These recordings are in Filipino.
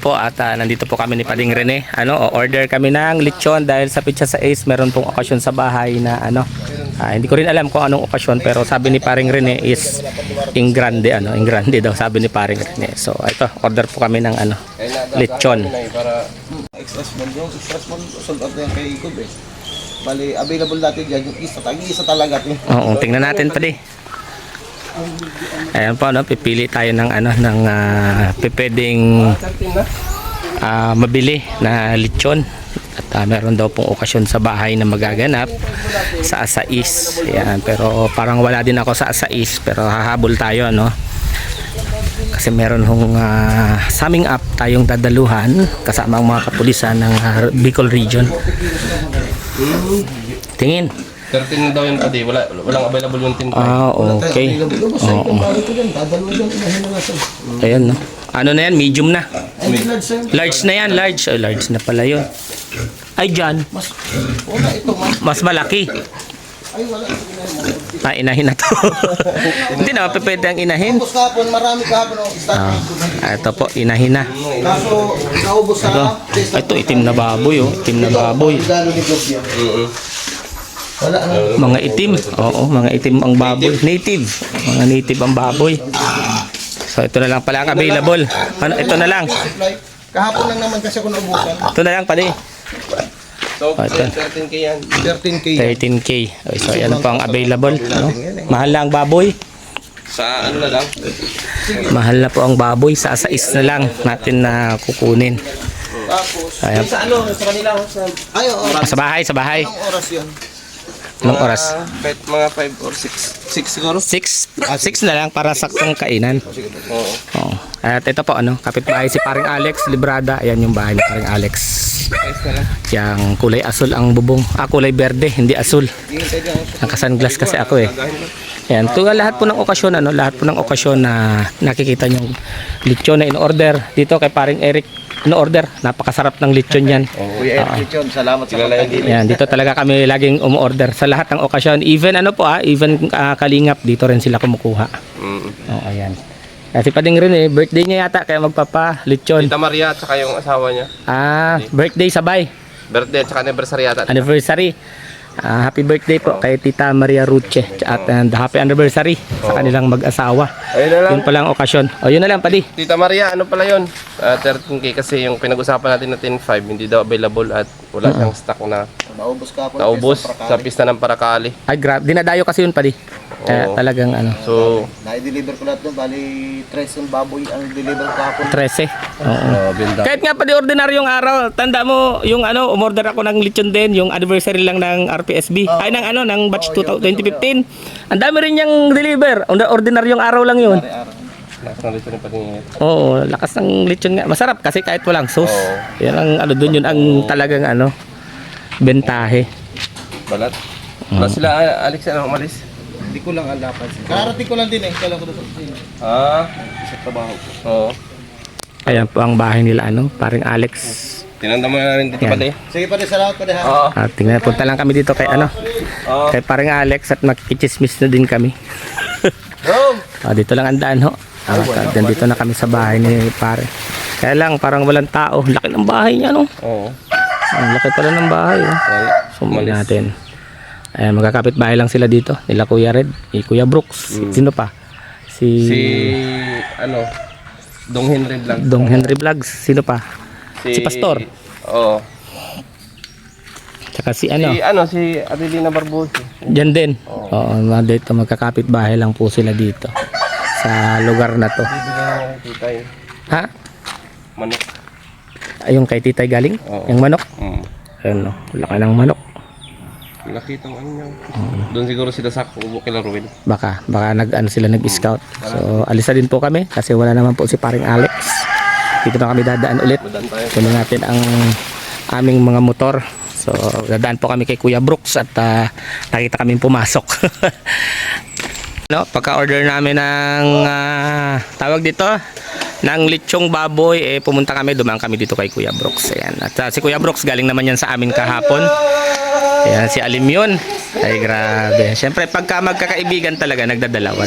po at nandito po kami ni Pading Rene. Order kami ng lechon dahil sa Pizza sa Ace meron pong okasyon sa bahay na hindi ko rin alam kung anong okasyon, pero sabi ni Paring Rene is in grande daw sabi ni Paring Rene. So ito, order po kami ng lechon. Para extra small sold out na yan kay Ikob eh. Bali, available natin dyan yung isa talaga. Oo, tingnan natin pa di. Ayan po, pipili tayo ng pwedeng mabili na lechon. At meron daw pong okasyon sa bahay na magaganap sa Asais. Ayan, pero parang wala din ako sa Asais, pero hahabol tayo kasi meron summing up tayong dadaluhan kasama ang mga kapulisan ng Bicol Region. Tingin 13 daw yun pati, walang available yung tinta. Okay. Ayan, no. Ano na yan? Medium na. Large na yan, large. Large na pala yun. Ay, dyan. Mas malaki. Inahin na to. Hindi na, pwede ang inahin. Marami kahapon. Ito po, inahin na. Kaso, naubos na. Ito, itim na baboy. Itim na baboy. Mga itim. Oo, mga itim ang baboy. Native. Mga native ang baboy. So ito na lang pala ang available. Ito na lang. Kahapon lang naman kasi ako naubusan. Ito na lang pala. So, 13k yan. 13k. 13k. So yan po ang available. Mahal na ang baboy. Sa ano na lang? Mahal na po ang baboy. Sa Asais na lang natin na kukunin. Tapos, Ayan. Sa ano? Sa kanila? sa Sa bahay. anong oras yun? Anong oras? Kahit mga 5 or 6. 6 siguro? 6 na lang para saktong kainan. Oo. Oo. At ito po, kapitbahay si Paring Alex Librada. Ayan yung bahay ni Paring Alex. Ayos na lang. Yang kulay asul ang bubong. Kulay berde, hindi asul. Naka-sunglass kasi ako eh. Ayan, lahat po ng okasyon, lahat po ng okasyon na nakikita nyo lechon na in-order dito kay Paring Eric. In-order, napakasarap ng lechon yan. Kuya Eric Lechon, salamat sa pagkain. Ayan, dito talaga kami laging umorder sa lahat ng okasyon. Even Kalingap, dito rin sila kumukuha. Ayan. Kasi Pading Rene, birthday niya yata, kaya magpapa-lechon. Tita Maria at saka yung asawa niya. Birthday sabay. Birthday at saka anniversary yata. Anniversary. Happy birthday po kay Tita Maria Ruche at happy anniversary sa kanilang mag-asawa. Ayun na lang. Yun pala ang okasyon. Yun na lang, Padi. Tita Maria, ano pala yun? 13k kasi yung pinag-usapan natin na 10.5 hindi daw available at wala siyang stock na Naubos kahapon. naubos sa pista ng Paracali. Ay, grabe. Dinadayo kasi yun, Padi. Kaya talagang So, Na-deliver ko lahat doon. Bali, 3 yung baboy ang deliver kahapon. 13. Oo. binda. Kahit nga Padi, ordinaryong araw. Tanda mo, yung umorder ako ng lechon din, yung anniversary lang ng RPSB. Ay, ng batch 2015. Ang dami rin niyang deliver. Ordinaryong araw lang yun. Lakas ng lechon yung patingin. Oo, lakas ng lechon nga. Masarap kasi kahit walang sauce. Yan ang doon yun ang talagang bentahe. Balat. Wala sila, Alex, umalis? Hindi ko lang alapan. Kararating ko lang din eh. Kailan ko doon sa kusina. Sa trabaho ko. Oo. Ayan po ang bahay nila, Paring Alex. Tinanda mo na rin dito Yan. pala eh. Sige pa rin, salamat pa rin ha. Oo. Tingnan, punta lang kami dito kay kay Paring Alex at makikichismis na din kami. Dito lang ang daan ho. Dito na kami sa bahay ni Pare. Kaya lang parang walang tao. Laki ng bahay niya, Oo. Ang laki pala ng bahay. Sumbay natin. Ayan, magkakapit bahay lang sila dito. Nila Kuya Red, Kuya Brooks. Sino pa? Si Dong Henry Vlog. Dong Henry Vlogs. Sino pa? Si Pastor. Oo. Tsaka si Si Adelina Barbosa. Diyan din. Oo, dito magkakapit bahay lang po sila dito. Sa lugar na to. Titay. Ha? Manok. Yung kay Titay galing? Oo. Yung manok? Ayun, laki ng manok. Laki itong niya. Doon siguro sila sa kila Ruel. Baka sila nag-scout. So alisa din po kami kasi wala naman po si Paring Alex. Dito na kami dadaan ulit. Kunin natin ang aming mga motor. So dadaan po kami kay Kuya Brooks at nakita kami pumasok. Pagka-order namin ng tawag dito ng lechong baboy, pumunta kami, dumaan kami dito kay Kuya Brooks. Ayan. At si Kuya Brooks galing naman yan sa amin kahapon. Ayan, si Alim yun. Ay grabe. Siyempre pagka magkakaibigan talaga nagdadalawan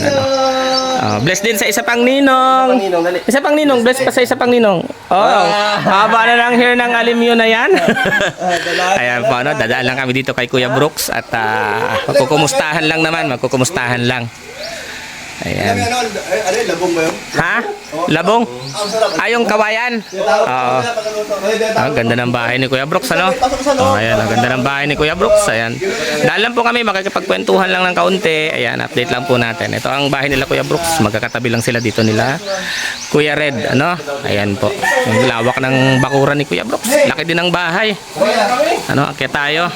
Bless din sa isa pang ninong. Ninong, dali. Isa pang ninong, bless pa sa isa pang ninong. Oh, haba na ng hair ng alimyo na yan. Ayan po, ano, dadaan lang kami dito kay Kuya Brooks at magkukumustahan lang naman, magkukumustahan lang. Ayan. Ano, labong ba yun? Ha? Labong? Yung kawayan? Oo. Ang ganda ng bahay ni Kuya Brooks, ano? Oh, ayan, ang ganda ng bahay ni Kuya Brooks. Ayan. Dahil lang po kami, makikipagkwentuhan lang ng kaunti. Ayan, update lang po natin. Ito ang bahay nila Kuya Brooks. Magkakatabi lang sila dito nila. Kuya Red, ano? Ayan po. Yung lawak ng bakuran ni Kuya Brooks. Laki din ng bahay. Ano, akyat tayo.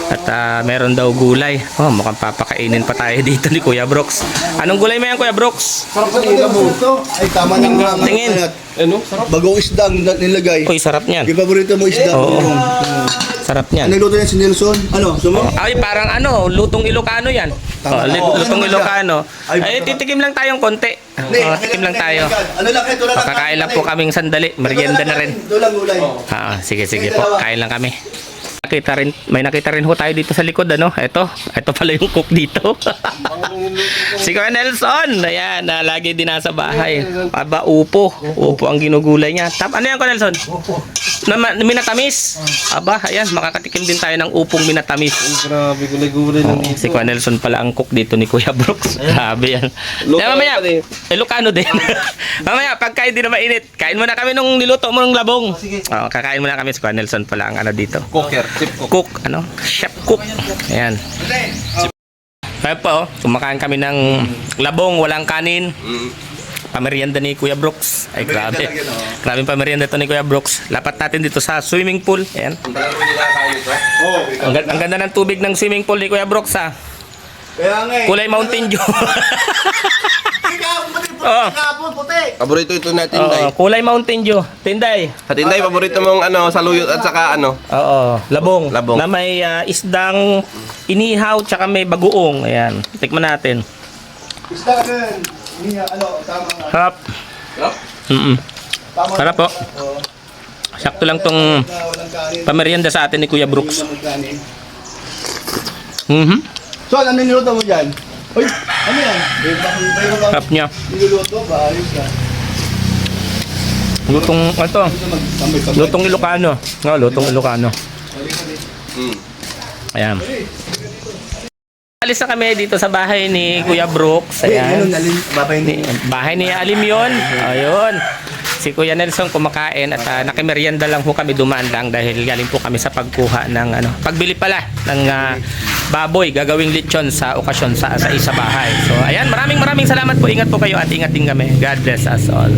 At meron daw gulay. Oh, mukhang papakainin pa tayo dito ni Kuya Brooks. Anong gulay mo yan, Kuya Brooks? Sarap na labong ito. Ay, tama na nga. Tingin. Ano? Sarap. Bagong isda ang nilagay. Uy, sarap niyan. Yung paborito mo isda. Oo. Yung- Sarap niyan. Ano luto yan si Nelson? Ano? Sumo? Ay, parang ano, lutong Ilocano yan. Tama. Lutong Ilocano. Ay, Ay, titikim lang tayong konti. Tikim lang tayo. Ano lang, ito lang. Kakain lang po kaming sandali. Merienda na rin. Ito lang gulay. Sige po. Kain lang kami. May nakita rin ho tayo dito sa likod, ano? Ito pala yung cook dito. Si Kuya Nelson. Ayan, lagi din nasa bahay. Aba, upo ang ginugulay niya. Ano yan, Kuya Nelson? Minatamis. Aba, ayan, makakatikim din tayo ng upong minatamis. Grabe, gulay-gulay lang dito. Si Kuya Nelson pala ang cook dito ni Kuya Brooks. Grabe yan. Ilocano Mamaya, pa din. Ilocano din. Mamaya, pagkain din na mainit, kain muna kami nung niluto mo ng labong. Kakain muna kami. Si Kuya Nelson pala ang ano dito. Cooker, chip cook. Cook, ano? Chef cook. Ayan. Kaya po, kumakain kami ng labong, walang kanin. Pamerienda ni Kuya Brooks. Ay, grabe. Grabe yung pamerienda ito ni Kuya Brooks. Lapat natin dito sa swimming pool. Ayan. Ang ganda ng tubig ng swimming pool ni Kuya Brooks, ha. Kaya nga eh. Kulay Mountain Dew. Puti, Oo. kapon, puti. Paborito ito na Tinday. Oo, kulay Mountain Dew. Tinday. Sa Tinday, paborito mong ano, saluyot at saka ano. Oo, labong. Labong. Na may isdang inihaw tsaka may bagoong. Ayan. Tikman natin. Isda din. Ano, tama nga. Sarap. Mm-mm. Tama. Sarap po. Sakto lang tong Walang kanin. pamerienda sa atin ni Kuya Brooks. Walang kanin. Mhm. So, ano niluto mo dyan? Uy, ano yan? Mayroon bang Sarap niya. niluluto ba? Ayos ka. Lutong, ito. Tambay-tambay. Lutong Ilocano. No, lutong Ilocano. Ayan. Alis na kami dito sa bahay ni Kuya Brooks. Ayan. Bahay ni Alim yun. Ayun. Si Kuya Nelson kumakain at nakimerienda lang po kami, dumaan lang dahil galing po kami sa pagkuha ng pagbili pala ng baboy gagawing lechon sa okasyon sa isa bahay. So ayan, maraming salamat po. Ingat po kayo at ingat din kami. God bless us all.